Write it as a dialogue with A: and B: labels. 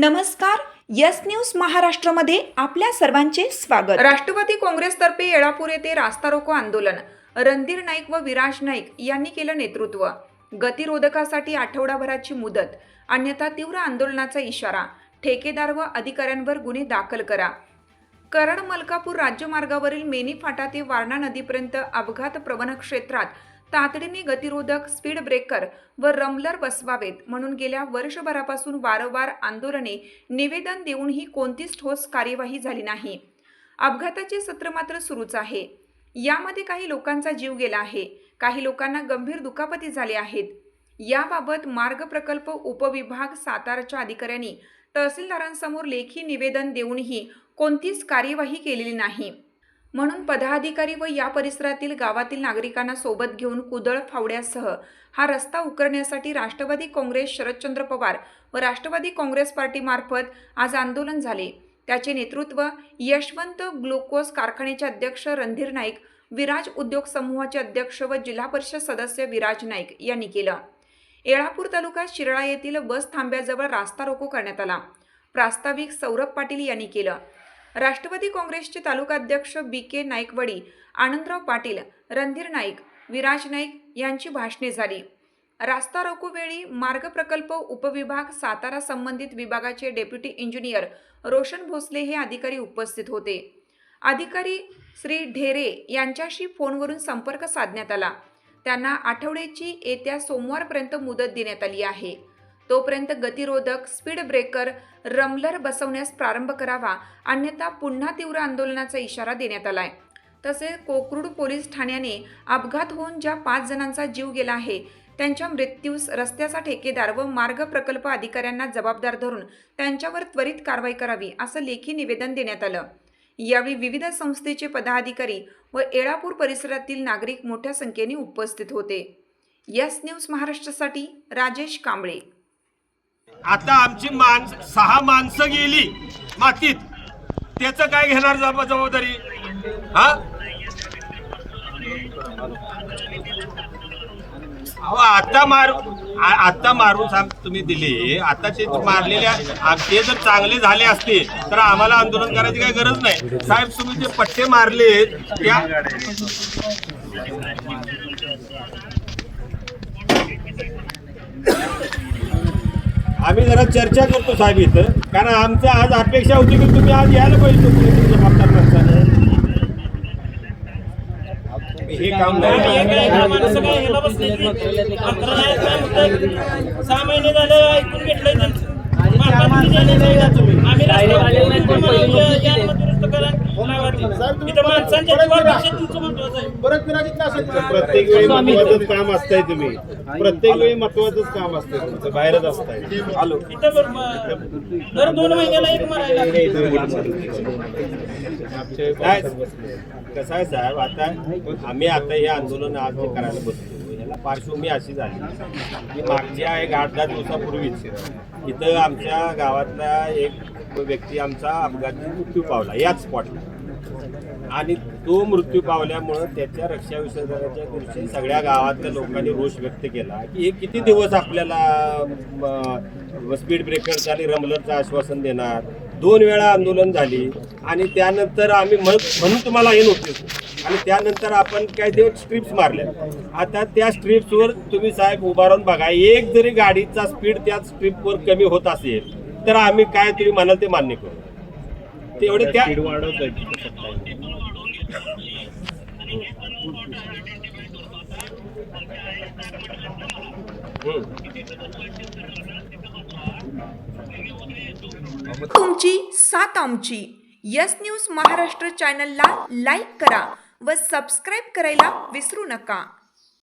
A: नमस्कार, yes news महाराष्ट्रामध्ये आपल्या सर्वांचे स्वागत। राष्ट्रवादी काँग्रेसतर्फे येळापूर येथे रास्ता रोको आंदोलन रणधीर नाईक व विराज नाईक यांनी केलं नेतृत्व। गतिरोधकासाठी आठवडाभराची मुदत, अन्यथा तीव्र आंदोलनाचा इशारा। ठेकेदार व अधिकाऱ्यांवर गुन्हे दाखल करा। कराड मलकापूर राज्यमार्गावरील मेनी फाटा ते वारणा नदीपर्यंत अपघात प्रवण क्षेत्रात तातडीने गतिरोधक, स्पीड ब्रेकर व रमलर बसवावेत म्हणून गेल्या वर्षभरापासून वारंवार आंदोलने, निवेदन देऊनही कोणतीच ठोस कार्यवाही झाली नाही। अपघाताचे सत्र मात्र सुरूच आहे। यामध्ये काही लोकांचा जीव गेला आहे, काही लोकांना गंभीर दुखापती झाले आहेत। याबाबत मार्ग प्रकल्प उपविभाग साताराच्या अधिकाऱ्यांनी तहसीलदारांसमोर लेखी निवेदन देऊनही कोणतीच कार्यवाही केलेली नाही। म्हणून पदाधिकारी व या परिसरातील गावातील नागरिकांना सोबत घेऊन कुदळ फावड्यासह हा रस्ता उकरण्यासाठी राष्ट्रवादी काँग्रेस, शरदचंद्र पवार व राष्ट्रवादी काँग्रेस पार्टीमार्फत आज आंदोलन झाले। त्याचे नेतृत्व यशवंत ग्लुकोज कारखान्याचे अध्यक्ष रणधीर नाईक, विराज उद्योग समूहाचे अध्यक्ष व जिल्हा परिषद सदस्य विराज नाईक यांनी केलं। येळापूर तालुक्यात शिराळा येथील बस थांब्याजवळ रास्ता रोको करण्यात आला। प्रास्ताविक सौरभ पाटील यांनी केलं। राष्ट्रवादी काँग्रेसचे तालुकाध्यक्ष बी.के. नाईकवडी, आनंदराव पाटील, रणधीर नाईक, विराज नाईक यांची भाषणे झाली। रास्ता रोको वेळी मार्ग प्रकल्प उपविभाग सातारा संबंधित विभागाचे डेप्युटी इंजिनियर रोशन भोसले हे अधिकारी उपस्थित होते। अधिकारी श्री ढेरे यांच्याशी फोनवरून संपर्क साधण्यात आला। त्यांना आठवड्याची येत्या सोमवारपर्यंत मुदत देण्यात आली आहे। तोपर्यंत गतिरोधक, स्पीड ब्रेकर, रमलर बसवण्यास प्रारंभ करावा, अन्यथा पुन्हा तीव्र आंदोलनाचा इशारा देण्यात आलाय। तसेच कोकरूड पोलीस ठाण्याने अपघात होऊन ज्या 5 जणांचा जीव गेला आहे त्यांच्या मृत्यूस रस्त्याचा ठेकेदार व मार्ग प्रकल्प अधिकाऱ्यांना जबाबदार धरून त्यांच्यावर त्वरित कारवाई करावी असं लेखी निवेदन देण्यात आलं। यावेळी विविध संस्थेचे पदाधिकारी व येळापूर परिसरातील नागरिक मोठ्या संख्येने उपस्थित होते। यस न्यूज महाराष्ट्रासाठी राजेश कांबळे।
B: आता आमची 6 माणसं गेली मातीत, त्याचं काय घेणार जबाबदारी? आता मारून तुम्ही दिले, आता ते मारलेल्या ते जर चांगले झाले असते तर आम्हाला आंदोलन करायची काही गरज नाही। साहेब, तुम्ही जे पट्टे मारले त्या आम्ही जरा चर्चा करतो साहेब इथं, कारण आमचं आज अपेक्षा होती की तुम्ही आज यायला पाहिजे जबाबदार माणसाने। हे काम नाही,
C: 6 महिने झाले ऐकून घेतलंय
B: प्रत्येक वेळी महत्वाचं काम असतंय, तुम्ही प्रत्येक वेळी महत्वाचंच काम असतंय, तुमचं बाहेरच असतंय। आलो
C: दर 2 महिन्याला एक मारायला
B: कसं आहे साहेब, आता आम्ही हे आंदोलन आज करायला बसतो, याला पार्श्वभूमी अशी झाली की मागच्या 8-10 दिवसापूर्वीच इथं आमच्या गावातला एक व्यक्ती आमचा अपघाती मृत्यू पावला याच स्पॉटला, आणि तो मृत्यू पावल्यामुळं त्याच्या रक्षा विसर्जनाच्या दिवशी सगळ्या गावातल्या लोकांनी रोष व्यक्त केला की हे किती दिवस आपल्याला स्पीड ब्रेकरचं आणि रमलरचं आश्वासन देणार। 2 वेळा आंदोलन झाली आणि त्यानंतर आम्ही म्हणून तुम्हाला हे नोटीस, आणि त्यानंतर आपण काय ते स्ट्रिप्स मारल्या। आता त्या स्ट्रिप्सवर तुम्ही साहेब उभारून बघा, एक जरी गाडीचा स्पीड त्या स्ट्रिपवर कमी होत असेल तर आम्ही काय तुम्ही म्हणाल ते मान्य करू, तेवढे त्या
A: तुमची साथ आमची। यस न्यूज महाराष्ट्र चॅनलला लाईक करा व सबस्क्राईब करायला विसरू नका।